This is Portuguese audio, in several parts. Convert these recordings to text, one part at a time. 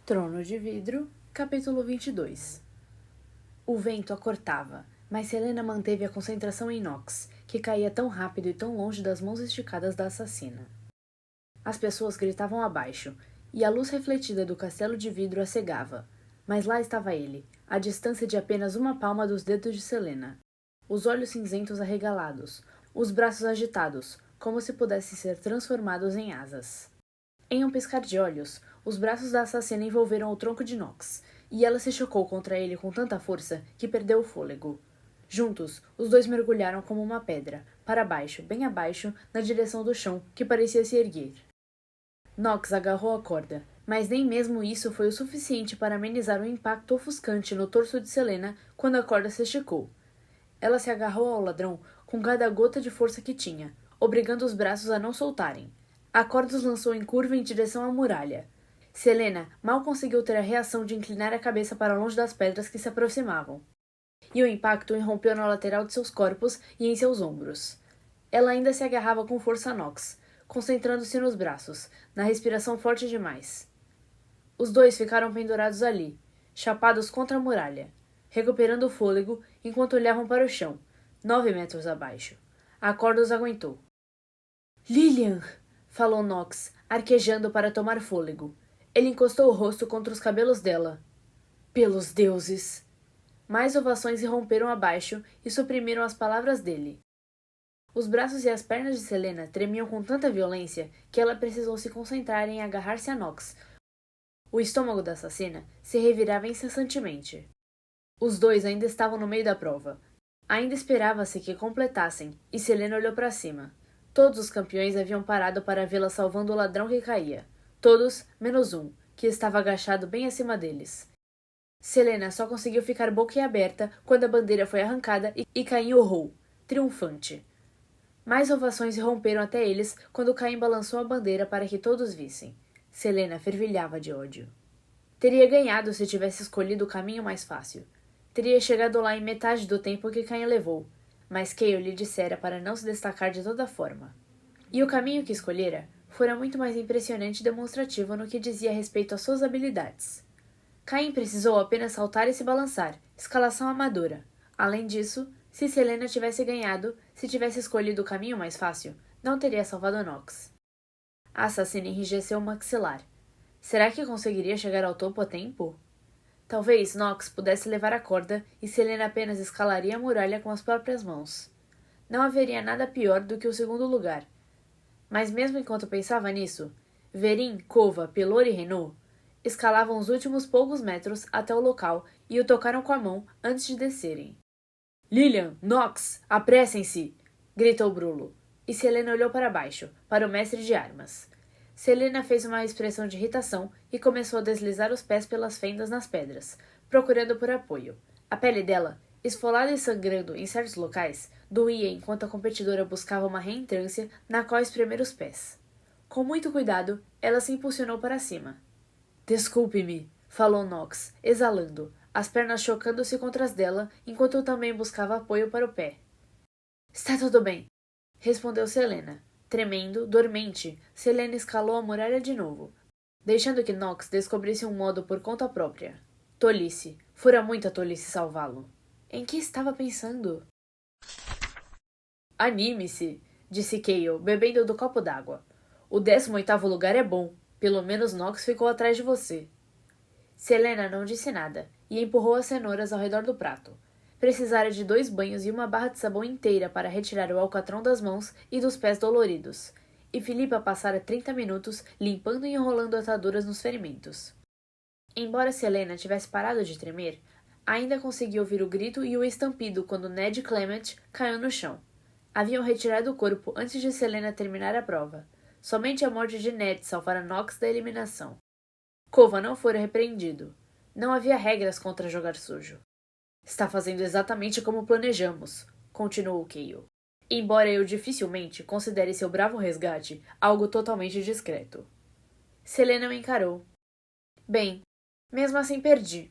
Trono de Vidro, capítulo 22. O vento a cortava, mas Selena manteve a concentração em Nox, que caía tão rápido e tão longe das mãos esticadas da assassina. As pessoas gritavam abaixo, e a luz refletida do castelo de vidro a cegava, mas lá estava ele, à distância de apenas uma palma dos dedos de Selena. Os olhos cinzentos arregalados, os braços agitados, como se pudessem ser transformados em asas. Em um piscar de olhos, os braços da assassina envolveram o tronco de Nox, e ela se chocou contra ele com tanta força que perdeu o fôlego. Juntos, os dois mergulharam como uma pedra, para baixo, bem abaixo, na direção do chão, que parecia se erguer. Nox agarrou a corda, mas nem mesmo isso foi o suficiente para amenizar o impacto ofuscante no torso de Selena quando a corda se esticou. Ela se agarrou ao ladrão com cada gota de força que tinha, obrigando os braços a não soltarem. A corda os lançou em curva em direção à muralha. Selena mal conseguiu ter a reação de inclinar a cabeça para longe das pedras que se aproximavam. E o impacto irrompeu na lateral de seus corpos e em seus ombros. Ela ainda se agarrava com força a Nox, concentrando-se nos braços, na respiração forte demais. Os dois ficaram pendurados ali, chapados contra a muralha, recuperando o fôlego enquanto olhavam para o chão, 9 metros abaixo. A corda os aguentou. Lilian! Falou Nox, arquejando para tomar fôlego. Ele encostou o rosto contra os cabelos dela. Pelos deuses! Mais ovações irromperam abaixo e suprimiram as palavras dele. Os braços e as pernas de Selena tremiam com tanta violência que ela precisou se concentrar em agarrar-se a Nox. O estômago da assassina se revirava incessantemente. Os dois ainda estavam no meio da prova. Ainda esperava-se que completassem, e Selena olhou para cima. Todos os campeões haviam parado para vê-la salvando o ladrão que caía. Todos, menos um, que estava agachado bem acima deles. Selena só conseguiu ficar boquiaberta quando a bandeira foi arrancada e Caim urrou, triunfante. Mais ovações irromperam até eles quando Caim balançou a bandeira para que todos vissem. Selena fervilhava de ódio. Teria ganhado se tivesse escolhido o caminho mais fácil. Teria chegado lá em metade do tempo que Caim levou, mas Kayle lhe dissera para não se destacar de toda forma. E o caminho que escolhera fora muito mais impressionante e demonstrativo no que dizia respeito às suas habilidades. Caim precisou apenas saltar e se balançar, escalação amadora. Além disso, se Selena tivesse ganhado, se tivesse escolhido o caminho mais fácil, não teria salvado Nox. A assassina enrijeceu o maxilar. Será que conseguiria chegar ao topo a tempo? Talvez Nox pudesse levar a corda e Selena apenas escalaria a muralha com as próprias mãos. Não haveria nada pior do que o segundo lugar. Mas mesmo enquanto pensava nisso, Verin, Kova, Pelor e Renault escalavam os últimos poucos metros até o local e o tocaram com a mão antes de descerem. Lilian, Nox, apressem-se! Gritou Brulo, e Selena olhou para baixo, para o mestre de armas. Selena fez uma expressão de irritação e começou a deslizar os pés pelas fendas nas pedras, procurando por apoio. A pele dela, esfolada e sangrando em certos locais, doía enquanto a competidora buscava uma reentrância na qual espremer os pés. Com muito cuidado, ela se impulsionou para cima. Desculpe-me, falou Nox, exalando, as pernas chocando-se contra as dela, enquanto também buscava apoio para o pé. Está tudo bem, respondeu Selena. Tremendo, dormente, Selena escalou a muralha de novo, deixando que Nox descobrisse um modo por conta própria. Tolice. Fora muita tolice salvá-lo. Em que estava pensando? Anime-se, disse Kayle, bebendo do copo d'água. O 18º lugar é bom. Pelo menos Nox ficou atrás de você. Selena não disse nada, e empurrou as cenouras ao redor do prato. Precisara de 2 banhos e uma barra de sabão inteira para retirar o alcatrão das mãos e dos pés doloridos. E Filipa passara 30 minutos limpando e enrolando ataduras nos ferimentos. Embora Selena tivesse parado de tremer, ainda conseguia ouvir o grito e o estampido quando Ned Clement caiu no chão. Haviam retirado o corpo antes de Selena terminar a prova. Somente a morte de Ned salvara Nox da eliminação. Kova não fora repreendido. Não havia regras contra jogar sujo. Está fazendo exatamente como planejamos, continuou Kayle. Embora eu dificilmente considere seu bravo resgate algo totalmente discreto. Selena o encarou. Bem, mesmo assim perdi.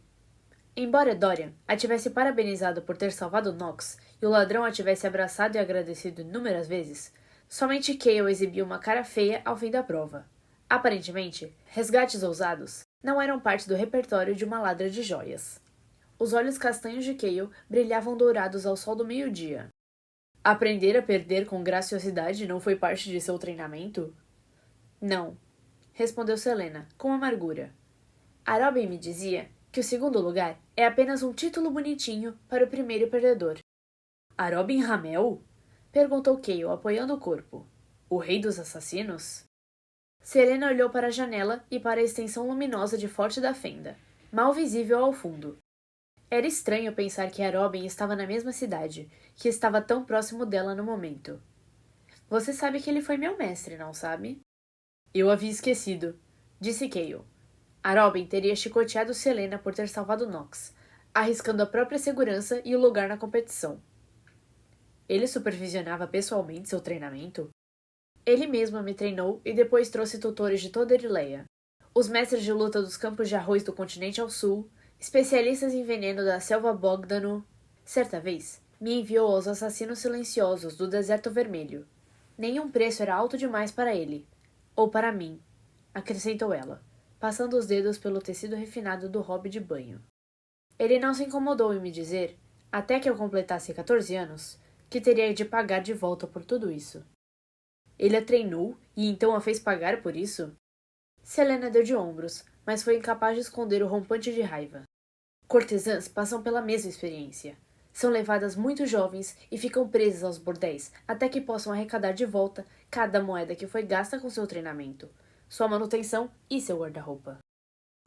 Embora Dorian a tivesse parabenizado por ter salvado Nox e o ladrão a tivesse abraçado e agradecido inúmeras vezes, somente Kayle exibia uma cara feia ao fim da prova. Aparentemente, resgates ousados não eram parte do repertório de uma ladra de joias. Os olhos castanhos de Cale brilhavam dourados ao sol do meio-dia. Aprender a perder com graciosidade não foi parte de seu treinamento? Não, respondeu Selena, com amargura. A Robin me dizia que o segundo lugar é apenas um título bonitinho para o primeiro perdedor. A Robin Hamel? Perguntou Cale, apoiando o corpo. O rei dos assassinos? Selena olhou para a janela e para a extensão luminosa de Forte da Fenda, mal visível ao fundo. Era estranho pensar que a Robin estava na mesma cidade, que estava tão próximo dela no momento. Você sabe que ele foi meu mestre, não sabe? Eu havia esquecido, disse Cale. A Robin teria chicoteado Selena por ter salvado Nox, arriscando a própria segurança e o lugar na competição. Ele supervisionava pessoalmente seu treinamento? Ele mesmo me treinou e depois trouxe tutores de toda Erileia. Os mestres de luta dos campos de arroz do continente ao sul, especialistas em veneno da selva Bogdano. Certa vez, me enviou aos assassinos silenciosos do Deserto Vermelho. Nenhum preço era alto demais para ele. Ou para mim, acrescentou ela, passando os dedos pelo tecido refinado do hobby de banho. Ele não se incomodou em me dizer, até que eu completasse 14 anos, que teria de pagar de volta por tudo isso. Ele a treinou e então a fez pagar por isso? Selena deu de ombros, mas foi incapaz de esconder o rompante de raiva. Cortesãs passam pela mesma experiência. São levadas muito jovens e ficam presas aos bordéis até que possam arrecadar de volta cada moeda que foi gasta com seu treinamento, sua manutenção e seu guarda-roupa.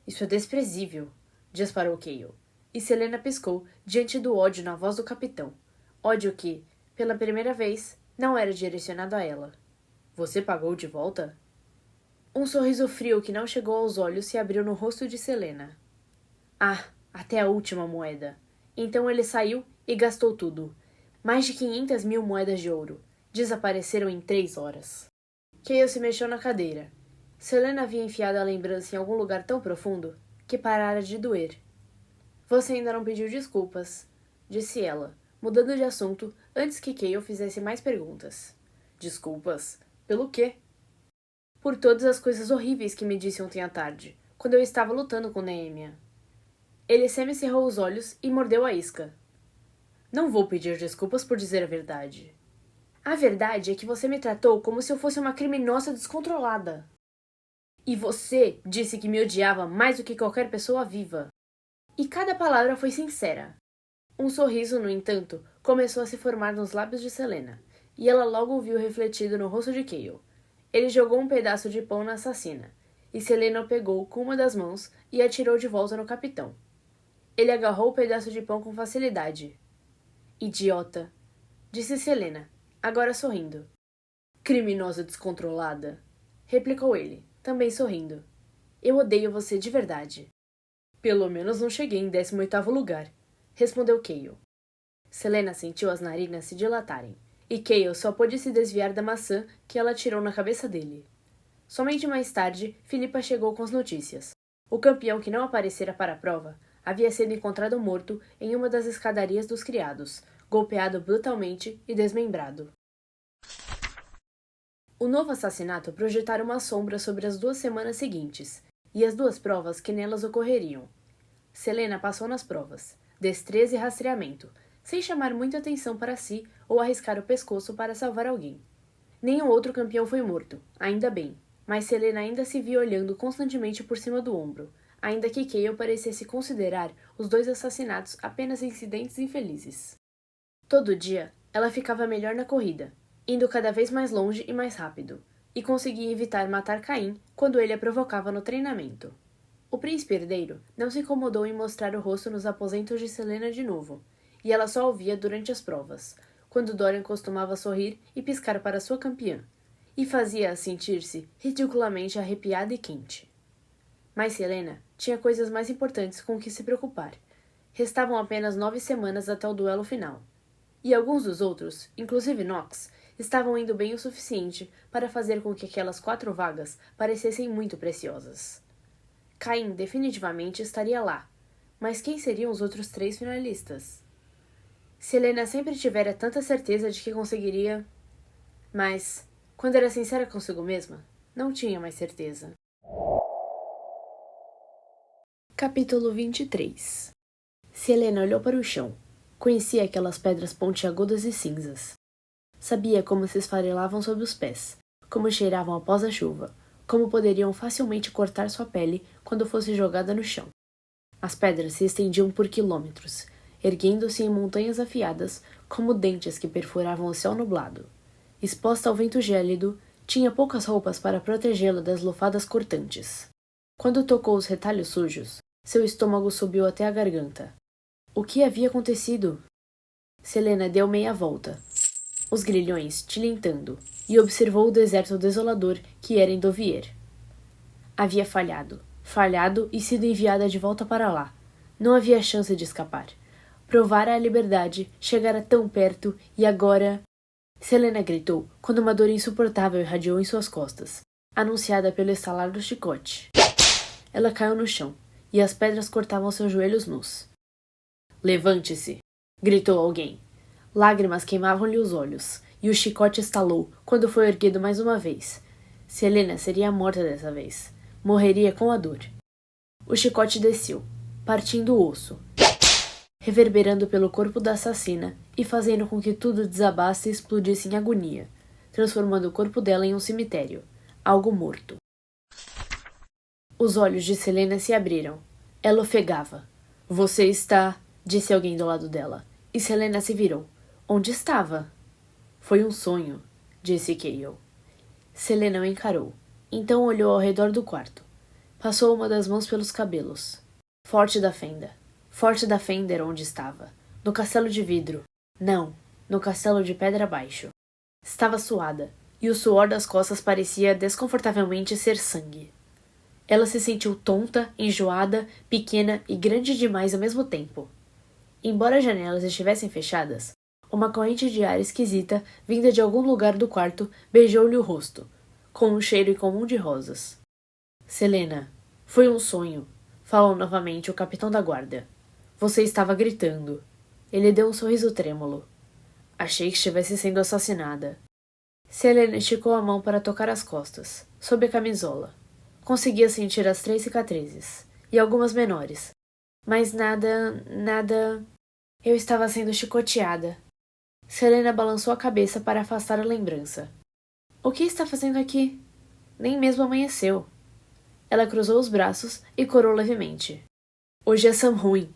Isso é desprezível, disparou Cale, e Selena piscou diante do ódio na voz do capitão. Ódio que, pela primeira vez, não era direcionado a ela. Você pagou de volta? Um sorriso frio que não chegou aos olhos se abriu no rosto de Selena. Ah, até a última moeda. Então ele saiu e gastou tudo. Mais de 500.000 moedas de ouro. Desapareceram em 3 horas. Cale se mexeu na cadeira. Selena havia enfiado a lembrança em algum lugar tão profundo que parara de doer. Você ainda não pediu desculpas, disse ela, mudando de assunto antes que Cale fizesse mais perguntas. Desculpas? Pelo quê? Por todas as coisas horríveis que me disse ontem à tarde, quando eu estava lutando com Neemia. Ele semicerrou os olhos e mordeu a isca. Não vou pedir desculpas por dizer a verdade. A verdade é que você me tratou como se eu fosse uma criminosa descontrolada. E você disse que me odiava mais do que qualquer pessoa viva. E cada palavra foi sincera. Um sorriso, no entanto, começou a se formar nos lábios de Selena, e ela logo o viu refletido no rosto de Cale. Ele jogou um pedaço de pão na assassina, e Selena o pegou com uma das mãos e atirou de volta no capitão. Ele agarrou o pedaço de pão com facilidade. Idiota, disse Selena, agora sorrindo. Criminosa descontrolada, replicou ele, também sorrindo. Eu odeio você de verdade. Pelo menos não cheguei em 18º lugar, respondeu Cale. Selena sentiu as narinas se dilatarem, e Cale só pôde se desviar da maçã que ela atirou na cabeça dele. Somente mais tarde, Philippa chegou com as notícias. O campeão que não aparecera para a prova havia sido encontrado morto em uma das escadarias dos criados, golpeado brutalmente e desmembrado. O novo assassinato projetara uma sombra sobre as 2 semanas seguintes, e as 2 provas que nelas ocorreriam. Selena passou nas provas, destreza e rastreamento, sem chamar muita atenção para si ou arriscar o pescoço para salvar alguém. Nenhum outro campeão foi morto, ainda bem, mas Selena ainda se via olhando constantemente por cima do ombro, ainda que Cale parecesse considerar os 2 assassinatos apenas incidentes infelizes. Todo dia, ela ficava melhor na corrida, indo cada vez mais longe e mais rápido, e conseguia evitar matar Caim quando ele a provocava no treinamento. O príncipe herdeiro não se incomodou em mostrar o rosto nos aposentos de Selena de novo, e ela só o via durante as provas, quando Dorian costumava sorrir e piscar para sua campeã, e fazia-a sentir-se ridiculamente arrepiada e quente. Mas Selena tinha coisas mais importantes com que se preocupar. Restavam apenas 9 semanas até o duelo final, e alguns dos outros, inclusive Nox, estavam indo bem o suficiente para fazer com que aquelas 4 vagas parecessem muito preciosas. Caim definitivamente estaria lá, mas quem seriam os outros 3 finalistas? Selena sempre tivera tanta certeza de que conseguiria, mas, quando era sincera consigo mesma, não tinha mais certeza. Capítulo 23. Selena olhou para o chão. Conhecia aquelas pedras pontiagudas e cinzas. Sabia como se esfarelavam sob os pés, como cheiravam após a chuva, como poderiam facilmente cortar sua pele quando fosse jogada no chão. As pedras se estendiam por quilômetros, erguendo-se em montanhas afiadas como dentes que perfuravam o céu nublado. Exposta ao vento gélido, tinha poucas roupas para protegê-la das lufadas cortantes. Quando tocou os retalhos sujos, seu estômago subiu até a garganta. O que havia acontecido? Selena deu meia volta, os grilhões tilintando, e observou o deserto desolador que era Endovier. Havia falhado e sido enviada de volta para lá. Não havia chance de escapar. Provara a liberdade, chegara tão perto, e agora... Selena gritou, quando uma dor insuportável irradiou em suas costas, anunciada pelo estalar do chicote. Ela caiu no chão, e as pedras cortavam seus joelhos nus. Levante-se! Gritou alguém. Lágrimas queimavam-lhe os olhos, e o chicote estalou quando foi erguido mais uma vez. Selena seria morta dessa vez. Morreria com a dor. O chicote desceu, partindo o osso, reverberando pelo corpo da assassina e fazendo com que tudo desabasse e explodisse em agonia, transformando o corpo dela em um cemitério, algo morto. Os olhos de Selena se abriram. Ela ofegava. Você está... disse alguém do lado dela, e Selena se virou. Onde estava? Foi um sonho, disse Cale. Selena o encarou. Então olhou ao redor do quarto. Passou uma das mãos pelos cabelos. Forte da Fender onde estava. No castelo de vidro. Não, no castelo de pedra abaixo. Estava suada, e o suor das costas parecia desconfortavelmente ser sangue. Ela se sentiu tonta, enjoada, pequena e grande demais ao mesmo tempo. Embora as janelas estivessem fechadas, uma corrente de ar esquisita, vinda de algum lugar do quarto, beijou-lhe o rosto, com um cheiro incomum de rosas. Selena, foi um sonho, falou novamente o capitão da guarda. Você estava gritando. Ele deu um sorriso trêmulo. Achei que estivesse sendo assassinada. Selena esticou a mão para tocar as costas, sob a camisola. Conseguia sentir as 3 cicatrizes, e algumas menores. Mas nada... Eu estava sendo chicoteada. Selena balançou a cabeça para afastar a lembrança. O que está fazendo aqui? Nem mesmo amanheceu. Ela cruzou os braços e corou levemente. Hoje é Samhain.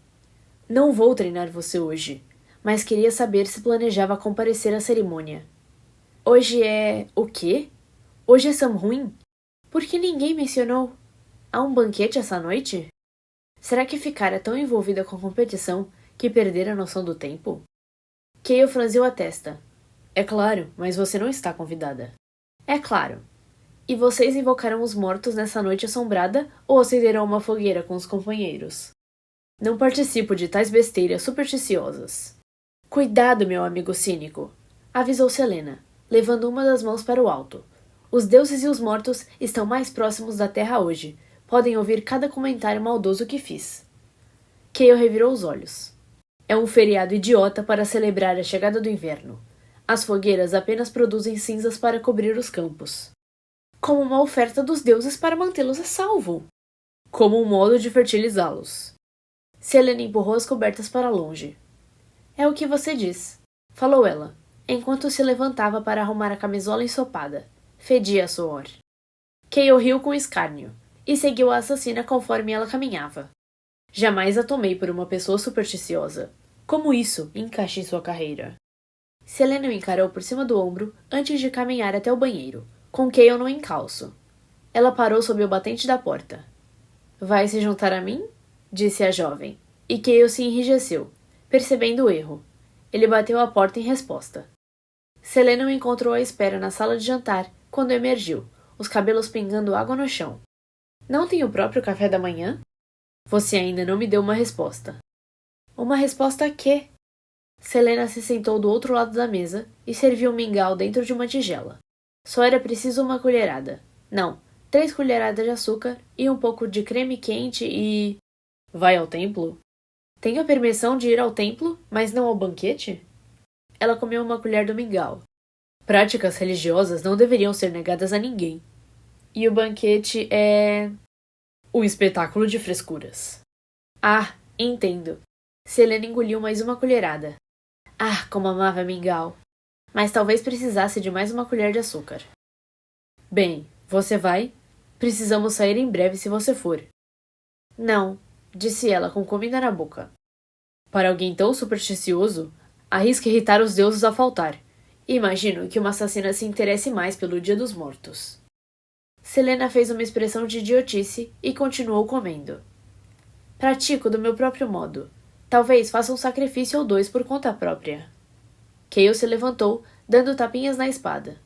Não vou treinar você hoje, mas queria saber se planejava comparecer à cerimônia. Hoje é... o quê? Hoje é Samhain? Por que ninguém mencionou? Há um banquete essa noite? Será que ficara tão envolvida com a competição que perdera a noção do tempo? Cale franziu a testa. É claro, mas você não está convidada. É claro. E vocês invocarão os mortos nessa noite assombrada ou acenderão uma fogueira com os companheiros? Não participo de tais besteiras supersticiosas. Cuidado, meu amigo cínico, avisou Selena, levando uma das mãos para o alto. Os deuses e os mortos estão mais próximos da terra hoje. Podem ouvir cada comentário maldoso que fiz. Cale revirou os olhos. É um feriado idiota para celebrar a chegada do inverno. As fogueiras apenas produzem cinzas para cobrir os campos. Como uma oferta dos deuses para mantê-los a salvo. Como um modo de fertilizá-los. Selena empurrou as cobertas para longe. É o que você diz, falou ela, enquanto se levantava para arrumar a camisola ensopada. Fedia a suor. Cale riu com escárnio e seguiu a assassina conforme ela caminhava. Jamais a tomei por uma pessoa supersticiosa. Como isso encaixa em sua carreira? Selena o encarou por cima do ombro antes de caminhar até o banheiro, com Cale no encalço. Ela parou sob o batente da porta. Vai se juntar a mim? Disse a jovem, e Cale se enrijeceu, percebendo o erro. Ele bateu a porta em resposta. Selena o encontrou à espera na sala de jantar quando emergiu, os cabelos pingando água no chão. Não tem o próprio café da manhã? Você ainda não me deu uma resposta. Uma resposta a quê? Selena se sentou do outro lado da mesa e serviu um mingau dentro de uma tigela. Só era preciso uma colherada. Não, 3 colheradas de açúcar e um pouco de creme quente e... Vai ao templo? Tenho a permissão de ir ao templo, mas não ao banquete? Ela comeu uma colher do mingau. Práticas religiosas não deveriam ser negadas a ninguém. E o banquete é... um espetáculo de frescuras. Ah, entendo. Selena engoliu mais uma colherada. Ah, como amava mingau. Mas talvez precisasse de mais uma colher de açúcar. Bem, você vai? Precisamos sair em breve se você for. Não, disse ela com comida na boca. Para alguém tão supersticioso, arrisca irritar os deuses a faltar. Imagino que uma assassina se interesse mais pelo Dia dos Mortos. Selena fez uma expressão de idiotice e continuou comendo. Pratico do meu próprio modo. Talvez faça um sacrifício ou dois por conta própria. Kayle se levantou, dando tapinhas na espada.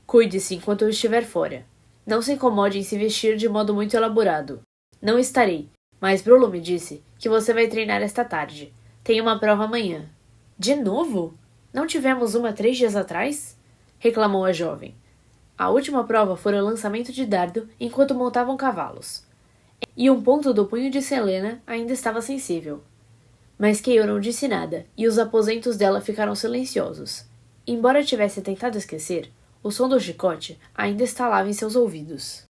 Cuide-se enquanto eu estiver fora. Não se incomode em se vestir de modo muito elaborado. Não estarei, mas Brolo me disse que você vai treinar esta tarde. Tem uma prova amanhã. De novo? Não tivemos uma 3 dias atrás? Reclamou a jovem. A última prova fora o lançamento de dardo enquanto montavam cavalos. E um ponto do punho de Selena ainda estava sensível. Mas Kayle não disse nada, e os aposentos dela ficaram silenciosos. Embora tivesse tentado esquecer, o som do chicote ainda estalava em seus ouvidos.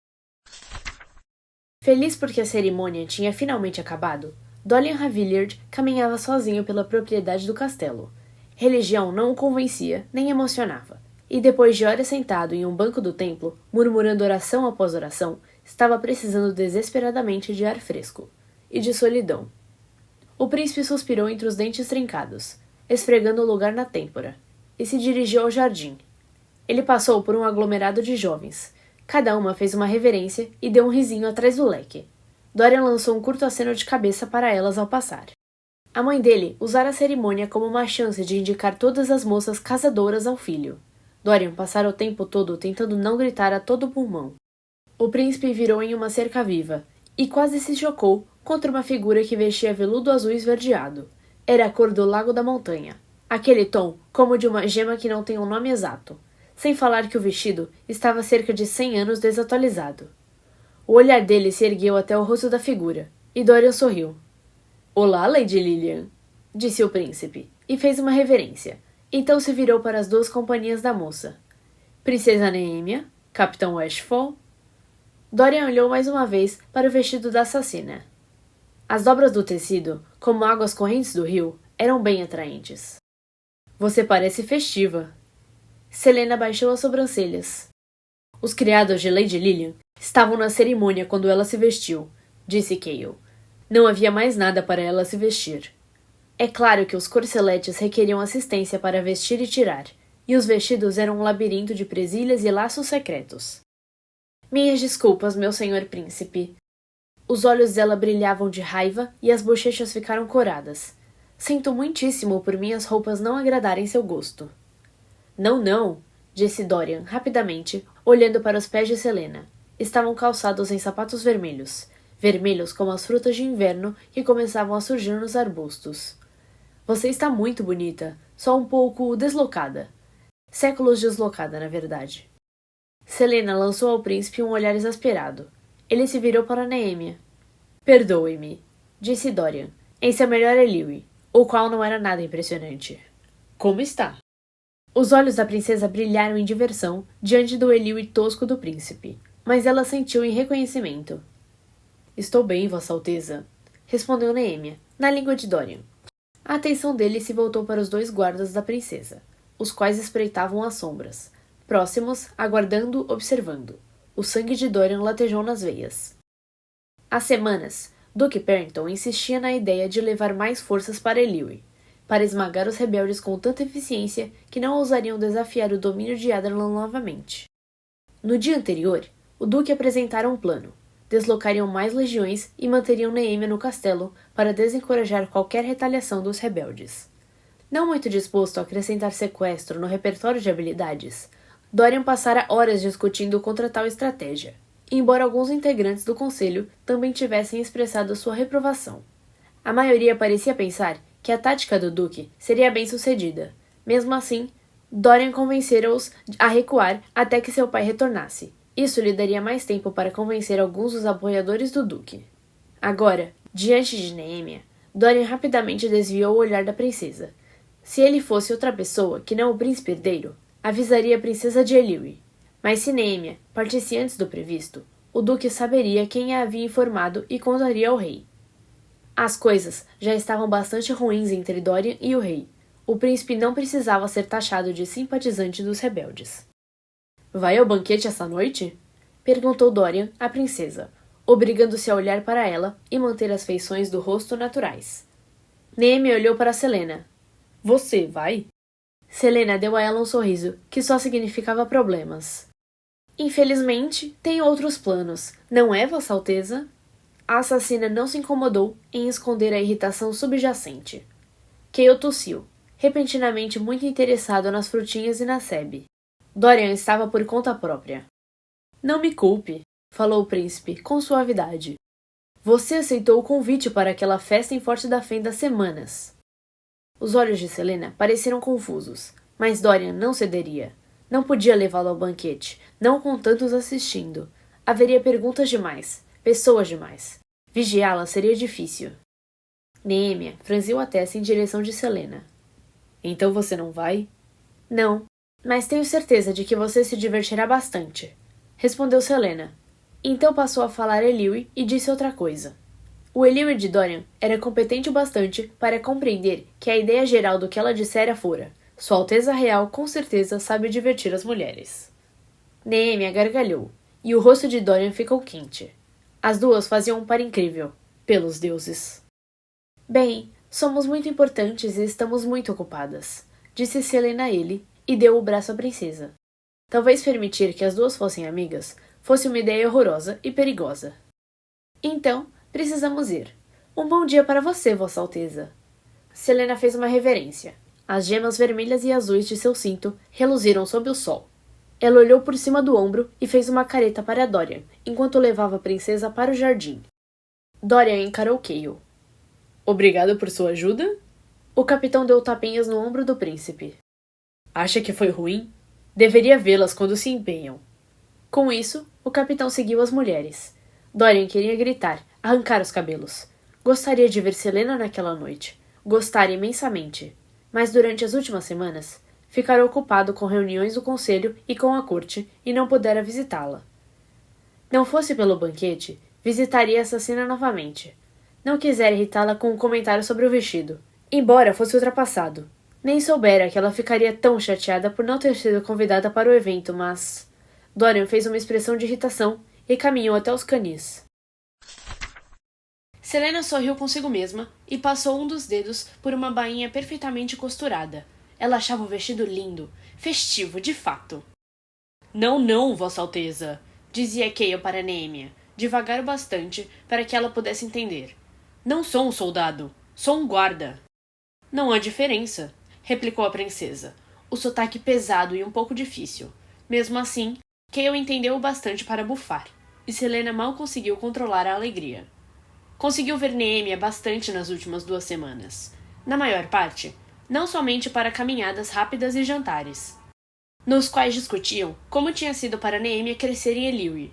Feliz porque a cerimônia tinha finalmente acabado, Dolian Ravillard caminhava sozinho pela propriedade do castelo. Religião não o convencia nem emocionava, e depois de horas sentado em um banco do templo, murmurando oração após oração, estava precisando desesperadamente de ar fresco e de solidão. O príncipe suspirou entre os dentes trincados, esfregando o lugar na têmpora, e se dirigiu ao jardim. Ele passou por um aglomerado de jovens. Cada uma fez uma reverência e deu um risinho atrás do leque. Dorian lançou um curto aceno de cabeça para elas ao passar. A mãe dele usara a cerimônia como uma chance de indicar todas as moças casadoras ao filho. Dorian passara o tempo todo tentando não gritar a todo pulmão. O príncipe virou em uma cerca viva, e quase se chocou contra uma figura que vestia veludo azul esverdeado. Era a cor do lago da montanha. Aquele tom como de uma gema que não tem um nome exato. Sem falar que o vestido estava cerca de 100 anos desatualizado. O olhar dele se ergueu até o rosto da figura, e Dorian sorriu. Olá, Lady Lilian, disse o príncipe, e fez uma reverência. Então se virou para as 2 companhias da moça. Princesa Neemia, Capitão Westfall. Dorian olhou mais uma vez para o vestido da assassina. As dobras do tecido, como águas correntes do rio, eram bem atraentes. Você parece festiva. Selena baixou as sobrancelhas. Os criados de Lady Lilian estavam na cerimônia quando ela se vestiu, disse Kayle. Não havia mais nada para ela se vestir. É claro que os corceletes requeriam assistência para vestir e tirar, e os vestidos eram um labirinto de presilhas e laços secretos. Minhas desculpas, meu senhor príncipe. Os olhos dela brilhavam de raiva e as bochechas ficaram coradas. Sinto muitíssimo por minhas roupas não agradarem seu gosto. Não, não, disse Dorian rapidamente, olhando para os pés de Selena. Estavam calçados em sapatos vermelhos, vermelhos como as frutas de inverno que começavam a surgir nos arbustos. Você está muito bonita, só um pouco deslocada. Séculos deslocada, na verdade. Selena lançou ao príncipe um olhar exasperado. Ele se virou para Neemia. Perdoe-me, disse Dorian, em seu melhor Eliwi, o qual não era nada impressionante. Como está? Os olhos da princesa brilharam em diversão diante do Eliwi tosco do príncipe, mas ela sentiu em reconhecimento. Estou bem, Vossa Alteza, respondeu Neemia, na língua de Dorian. A atenção dele se voltou para os 2 guardas da princesa, os quais espreitavam as sombras, próximos, aguardando, observando. O sangue de Dorian latejou nas veias. Há semanas, Duke Perrington insistia na ideia de levar mais forças para Eliwi, para esmagar os rebeldes com tanta eficiência que não ousariam desafiar o domínio de Adarlan novamente. No dia anterior, o Duque apresentara um plano. Deslocariam mais legiões e manteriam Neemia no castelo para desencorajar qualquer retaliação dos rebeldes. Não muito disposto a acrescentar sequestro no repertório de habilidades, Dorian passara horas discutindo contra tal estratégia, embora alguns integrantes do conselho também tivessem expressado sua reprovação. A maioria parecia pensar que a tática do Duque seria bem sucedida. Mesmo assim, Dorian convencera-os a recuar até que seu pai retornasse. Isso lhe daria mais tempo para convencer alguns dos apoiadores do Duque. Agora, diante de Neemia, Dorian rapidamente desviou o olhar da princesa. Se ele fosse outra pessoa que não o príncipe herdeiro, avisaria a princesa de Eliwi. Mas se Neemia partisse antes do previsto, o Duque saberia quem a havia informado e contaria ao rei. As coisas já estavam bastante ruins entre Dorian e o rei. O príncipe não precisava ser taxado de simpatizante dos rebeldes. Vai ao banquete essa noite? Perguntou Dorian à princesa, obrigando-se a olhar para ela e manter as feições do rosto naturais. Neeme olhou para Selena. Você vai? Selena deu a ela um sorriso, que só significava problemas. Infelizmente, tenho outros planos, não é, Vossa Alteza? A assassina não se incomodou em esconder a irritação subjacente. Kayle tossiu, repentinamente muito interessado nas frutinhas e na sebe. Dorian estava por conta própria. Não me culpe, falou o príncipe, com suavidade. Você aceitou o convite para aquela festa em Forte da Fenda há semanas. Os olhos de Selena pareceram confusos, mas Dorian não cederia. Não podia levá-lo ao banquete, não com tantos assistindo. Haveria perguntas demais, pessoas demais. Vigiá-la seria difícil. Neemia franziu a testa em direção de Selena. Então você não vai? Não, mas tenho certeza de que você se divertirá bastante, respondeu Selena. Então passou a falar Eliwë e disse outra coisa. O Eliwë de Dorian era competente o bastante para compreender que a ideia geral do que ela dissera fora: Sua Alteza Real com certeza sabe divertir as mulheres. Neemia gargalhou, e o rosto de Dorian ficou quente. As duas faziam um par incrível, pelos deuses. Bem, somos muito importantes e estamos muito ocupadas, disse Selena a ele, e deu o braço à princesa. Talvez permitir que as duas fossem amigas fosse uma ideia horrorosa e perigosa. Então, precisamos ir. Um bom dia para você, Vossa Alteza. Selena fez uma reverência. As gemas vermelhas e azuis de seu cinto reluziram sob o sol. Ela olhou por cima do ombro e fez uma careta para Dorian, enquanto levava a princesa para o jardim. Dorian encarou Kayle. Obrigado por sua ajuda? O capitão deu tapinhas no ombro do príncipe. Acha que foi ruim? Deveria vê-las quando se empenham. Com isso, o capitão seguiu as mulheres. Dorian queria gritar, arrancar os cabelos. Gostaria de ver Selena naquela noite. Gostara imensamente. Mas durante as últimas semanas, ficara ocupado com reuniões do conselho e com a corte e não pudera visitá-la. Não fosse pelo banquete, visitaria a assassina novamente. Não quisera irritá-la com um comentário sobre o vestido, embora fosse ultrapassado. Nem soubera que ela ficaria tão chateada por não ter sido convidada para o evento, mas... Dorian fez uma expressão de irritação e caminhou até os canis. Selena sorriu consigo mesma e passou um dos dedos por uma bainha perfeitamente costurada. Ela achava o vestido lindo, festivo, de fato. Não, não, Vossa Alteza, dizia Kayle para Neemia, devagar o bastante para que ela pudesse entender. Não sou um soldado, sou um guarda. Não há diferença, replicou a princesa, o sotaque pesado e um pouco difícil. Mesmo assim, Kayle entendeu o bastante para bufar, e Selena mal conseguiu controlar a alegria. Conseguiu ver Neemia bastante nas últimas 2 semanas. Na maior parte, não somente para caminhadas rápidas e jantares, nos quais discutiam como tinha sido para Neemia crescer em Eliwë,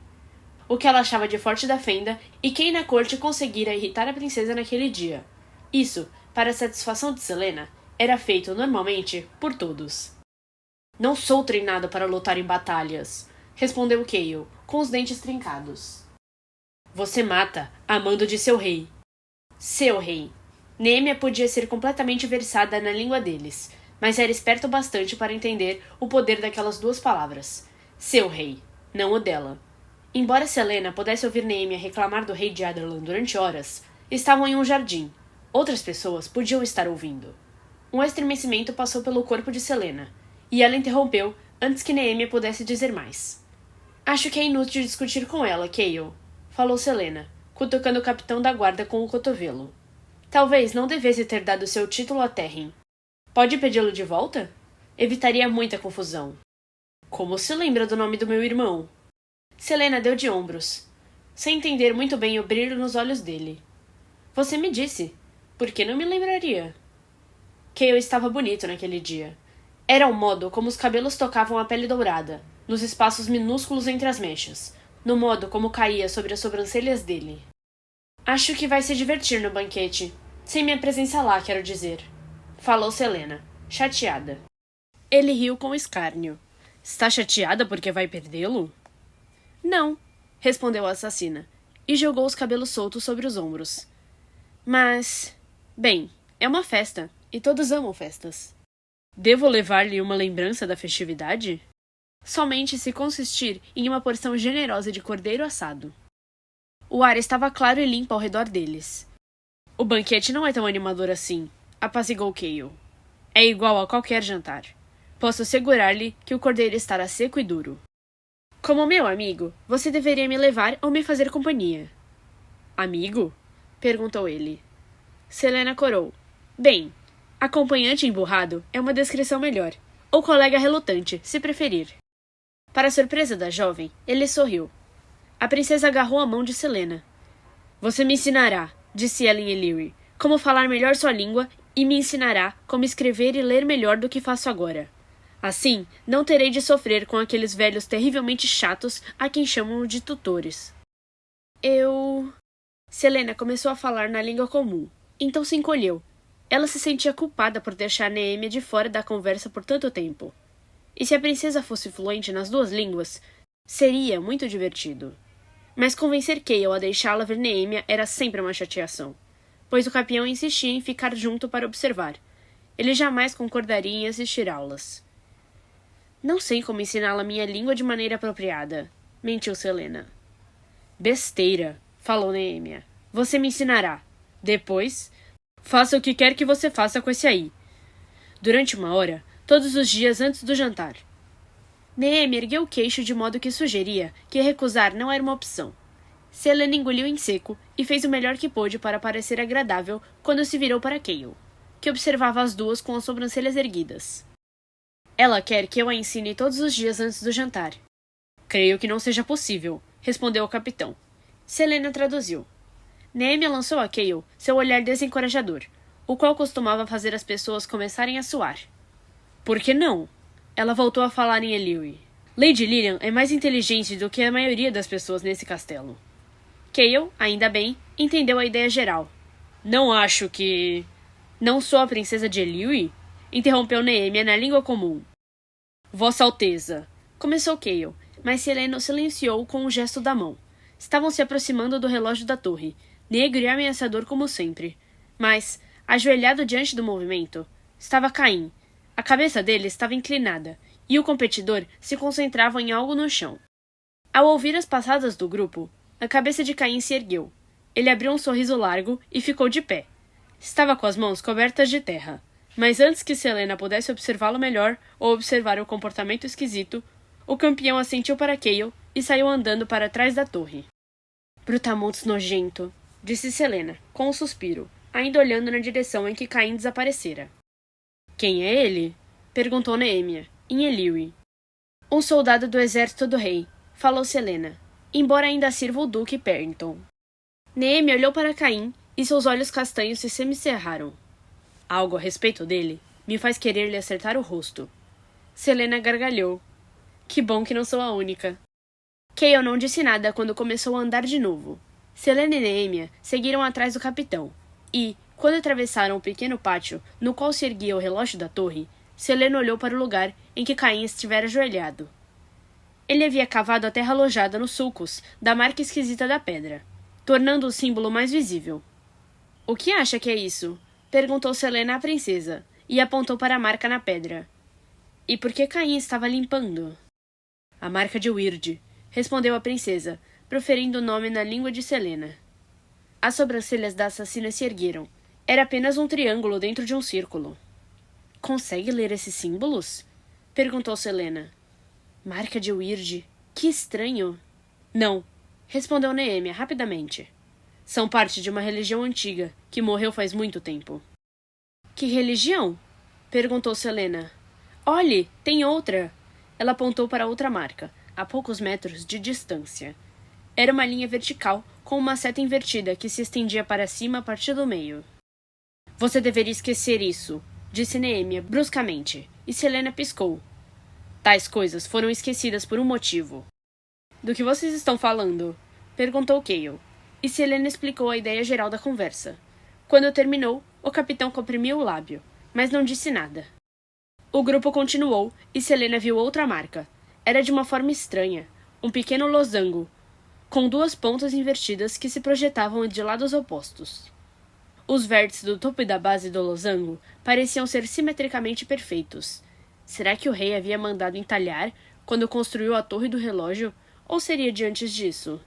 o que ela achava de Forte da Fenda e quem na corte conseguira irritar a princesa naquele dia. Isso, para a satisfação de Selena, era feito normalmente por todos. Não sou treinado para lutar em batalhas, respondeu Kayle, com os dentes trincados. Você mata, a mando de seu rei. Seu rei. Neemia podia ser completamente versada na língua deles, mas era esperto bastante para entender o poder daquelas 2 palavras. Seu rei, não o dela. Embora Selena pudesse ouvir Neemia reclamar do rei de Adarlan durante horas, estavam em um jardim. Outras pessoas podiam estar ouvindo. Um estremecimento passou pelo corpo de Selena, e ela interrompeu antes que Neemia pudesse dizer mais. Acho que é inútil discutir com ela, Kayle, falou Selena, cutucando o capitão da guarda com o cotovelo. Talvez não devesse ter dado seu título a Terrin. Pode pedi-lo de volta? Evitaria muita confusão. Como se lembra do nome do meu irmão? Selena deu de ombros, sem entender muito bem o brilho nos olhos dele. Você me disse. Por que não me lembraria? Kayle estava bonito naquele dia. Era o modo como os cabelos tocavam a pele dourada, nos espaços minúsculos entre as mechas, no modo como caía sobre as sobrancelhas dele. Acho que vai se divertir no banquete. Sem minha presença lá, quero dizer. Falou Selena, chateada. Ele riu com escárnio. Está chateada porque vai perdê-lo? Não, respondeu a assassina, e jogou os cabelos soltos sobre os ombros. Mas, bem, é uma festa, e todos amam festas. Devo levar-lhe uma lembrança da festividade? Somente se consistir em uma porção generosa de cordeiro assado. O ar estava claro e limpo ao redor deles. O banquete não é tão animador assim, apaziguou Cale. É igual a qualquer jantar. Posso assegurar-lhe que o cordeiro estará seco e duro. Como meu amigo, você deveria me levar ou me fazer companhia. Amigo? Perguntou ele. Selena corou. Bem, acompanhante emburrado é uma descrição melhor, ou colega relutante, se preferir. Para a surpresa da jovem, ele sorriu. A princesa agarrou a mão de Selena. Você me ensinará, disse ela em Ellery, como falar melhor sua língua e me ensinará como escrever e ler melhor do que faço agora. Assim, não terei de sofrer com aqueles velhos terrivelmente chatos a quem chamam de tutores. Selena começou a falar na língua comum, então se encolheu. Ela se sentia culpada por deixar Neemia de fora da conversa por tanto tempo. E se a princesa fosse fluente nas duas línguas, seria muito divertido. Mas convencer Cale a deixá-la ver Neemia era sempre uma chateação, pois o campeão insistia em ficar junto para observar. Ele jamais concordaria em assistir aulas. Não sei como ensiná-la minha língua de maneira apropriada, mentiu Selena. Besteira, falou Neemia. Você me ensinará. Depois, faça o que quer que você faça com esse aí. Durante 1 hora, todos os dias antes do jantar. Neemia ergueu o queixo de modo que sugeria que recusar não era uma opção. Selena engoliu em seco e fez o melhor que pôde para parecer agradável quando se virou para Cale, que observava as duas com as sobrancelhas erguidas. Ela quer que eu a ensine todos os dias antes do jantar. Creio que não seja possível, respondeu o capitão. Selena traduziu. Neemia lançou a Cale seu olhar desencorajador, o qual costumava fazer as pessoas começarem a suar. Por que não? Ela voltou a falar em Ellery. Lady Lilian é mais inteligente do que a maioria das pessoas nesse castelo. Cale, ainda bem, entendeu a ideia geral. Não acho que... Não sou a princesa de Ellery? Interrompeu Neemia na língua comum. Vossa Alteza, começou Cale, mas Selena o silenciou com um gesto da mão. Estavam se aproximando do relógio da torre, negro e ameaçador como sempre. Mas, ajoelhado diante do movimento, estava Caim. A cabeça dele estava inclinada, e o competidor se concentrava em algo no chão. Ao ouvir as passadas do grupo, a cabeça de Caim se ergueu. Ele abriu um sorriso largo e ficou de pé. Estava com as mãos cobertas de terra. Mas antes que Selena pudesse observá-lo melhor ou observar o comportamento esquisito, o campeão assentiu para Cale e saiu andando para trás da torre. Brutamontes nojento, disse Selena, com um suspiro, ainda olhando na direção em que Caim desaparecera. Quem é ele? Perguntou Neemia, em Ellery. Um soldado do exército do rei, falou Selena, embora ainda sirva o duque Perrington. Neemia olhou para Caim e seus olhos castanhos se semicerraram. Algo a respeito dele me faz querer lhe acertar o rosto. Selena gargalhou. Que bom que não sou a única. Cale não disse nada quando começou a andar de novo. Selena e Neemia seguiram atrás do capitão, e, quando atravessaram o pequeno pátio no qual se erguia o relógio da torre, Selena olhou para o lugar em que Caim estivera ajoelhado. Ele havia cavado a terra alojada nos sulcos da marca esquisita da pedra, tornando o símbolo mais visível. O que acha que é isso? Perguntou Selena à princesa, e apontou para a marca na pedra. E por que Caim estava limpando? A marca de Wyrd, respondeu a princesa, proferindo o nome na língua de Selena. As sobrancelhas da assassina se ergueram. Era apenas um triângulo dentro de um círculo. Consegue ler esses símbolos? Perguntou Selena. Marca de Wyrd? Que estranho. Não, respondeu Neemia rapidamente. São parte de uma religião antiga, que morreu faz muito tempo. Que religião? Perguntou Selena. Olhe, tem outra. Ela apontou para outra marca, a poucos metros de distância. Era uma linha vertical, com uma seta invertida que se estendia para cima a partir do meio. Você deveria esquecer isso, disse Neemia bruscamente, e Selena piscou. Tais coisas foram esquecidas por um motivo. Do que vocês estão falando? Perguntou Cale, e Selena explicou a ideia geral da conversa. Quando terminou, o capitão comprimiu o lábio, mas não disse nada. O grupo continuou, e Selena viu outra marca. Era de uma forma estranha, um pequeno losango, com 2 pontas invertidas que se projetavam de lados opostos. Os vértices do topo e da base do losango pareciam ser simetricamente perfeitos. Será que o rei havia mandado entalhar quando construiu a torre do relógio, ou seria de antes disso?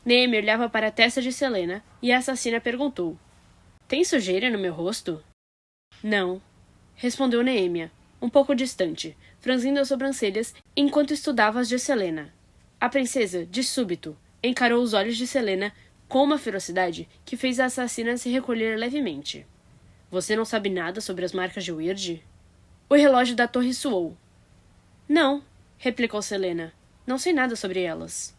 Neemi olhava para a testa de Selena e a assassina perguntou: Tem sujeira no meu rosto? Não, respondeu Neemia, um pouco distante, franzindo as sobrancelhas enquanto estudava as de Selena. A princesa, de súbito, encarou os olhos de Selena com uma ferocidade que fez a assassina se recolher levemente. Você não sabe nada sobre as marcas de Wyrd? O relógio da torre suou. Não, replicou Selena. Não sei nada sobre elas.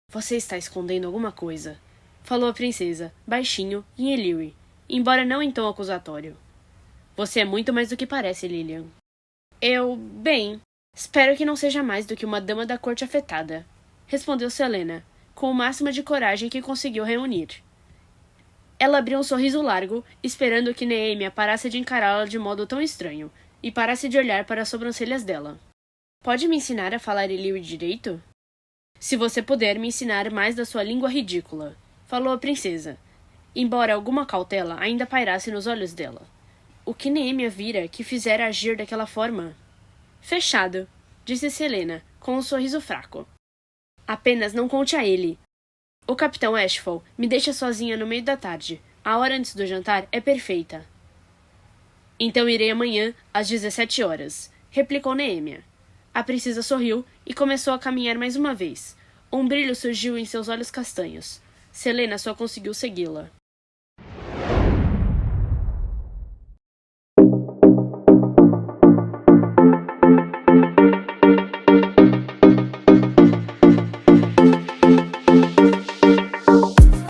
Você está escondendo alguma coisa, falou a princesa, baixinho e em Ellyri, embora não em tom acusatório. Você é muito mais do que parece, Lilian. Bem, espero que não seja mais do que uma dama da corte afetada, respondeu Selena, com o máximo de coragem que conseguiu reunir. Ela abriu um sorriso largo, esperando que Neemia parasse de encará-la de modo tão estranho, e parasse de olhar para as sobrancelhas dela. Pode me ensinar a falar Ellyri direito? Se você puder me ensinar mais da sua língua ridícula, falou a princesa, embora alguma cautela ainda pairasse nos olhos dela. O que Neemia vira que fizera agir daquela forma? Fechado, disse Selena, com um sorriso fraco. Apenas não conte a ele. O capitão Ashfall me deixa sozinha no meio da tarde. A hora antes do jantar é perfeita. Então irei amanhã, às 17 horas, replicou Neemia. A princesa sorriu e começou a caminhar mais uma vez. Um brilho surgiu em seus olhos castanhos. Selena só conseguiu segui-la.